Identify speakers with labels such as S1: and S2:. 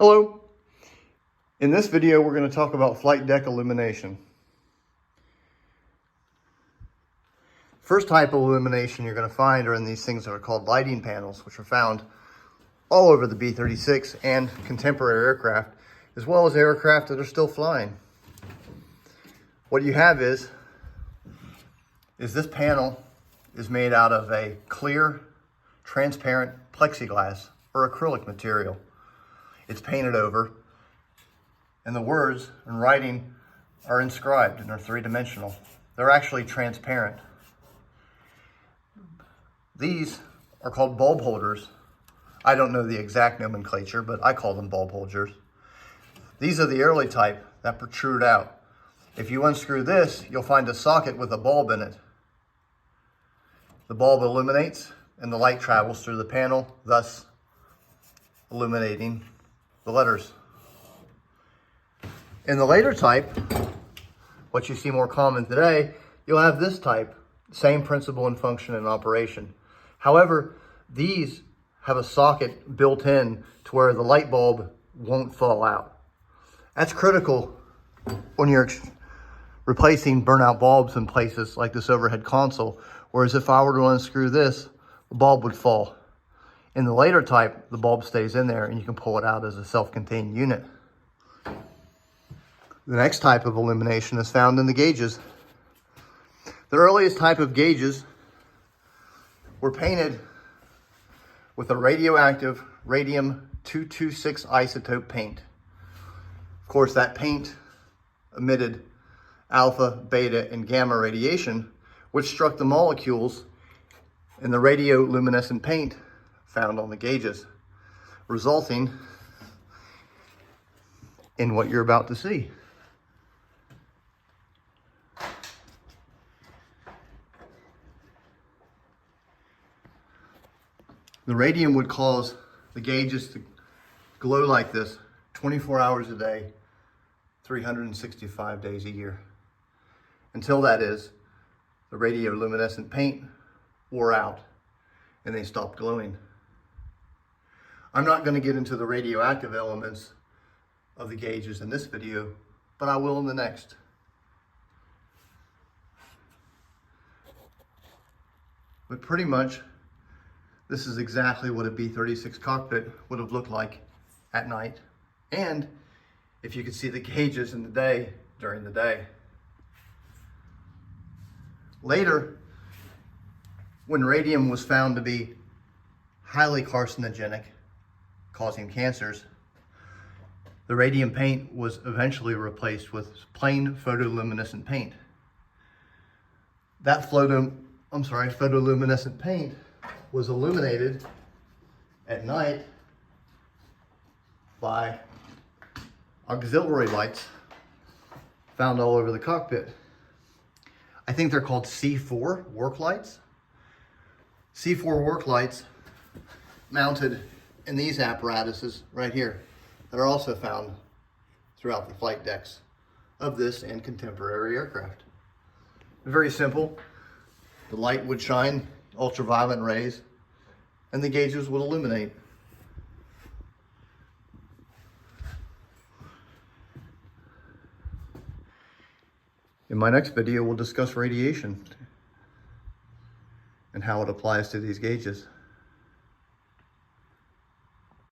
S1: Hello. In this video, we're going to talk about flight deck illumination. First type of illumination you're going to find are in these things that are called lighting panels, which are found all over the B-36 and contemporary aircraft, as well as aircraft that are still flying. What you have is this panel is made out of a clear, transparent plexiglass or acrylic material. It's painted over, and the words and writing are inscribed and are three-dimensional. They're actually transparent. These are called bulb holders. I don't know the exact nomenclature, but I call them bulb holders. These are the early type that protrude out. If you unscrew this, you'll find a socket with a bulb in it. The bulb illuminates and the light travels through the panel, thus illuminating the letters. In the later type, what you see more common today, you'll have this type, same principle and function and operation. However, these have a socket built in to where the light bulb won't fall out. That's critical when you're replacing burnout bulbs in places like this overhead console, whereas if I were to unscrew this, the bulb would fall. In the later type, the bulb stays in there and you can pull it out as a self-contained unit. The next type of illumination is found in the gauges. The earliest type of gauges were painted with a radioactive radium-226 isotope paint. Of course, that paint emitted alpha, beta, and gamma radiation, which struck the molecules in the radioluminescent paint found on the gauges, resulting in what you're about to see. The radium would cause the gauges to glow like this 24 hours a day, 365 days a year. Until that is, the radioluminescent paint wore out and they stopped glowing. I'm not going to get into the radioactive elements of the gauges in this video, but I will in the next. But pretty much, this is exactly what a B-36 cockpit would have looked like at night, and if you could see the gauges in the day, during the day. Later, when radium was found to be highly carcinogenic, causing cancers, the radium paint was eventually replaced with plain photoluminescent paint. That photoluminescent paint was illuminated at night by auxiliary lights found all over the cockpit. I think they're called C4 work lights. C4 work lights mounted in these apparatuses right here that are also found throughout the flight decks of this and contemporary aircraft. Very simple. The light would shine ultraviolet rays and the gauges would illuminate. In my next video, we'll discuss radiation and how it applies to these gauges.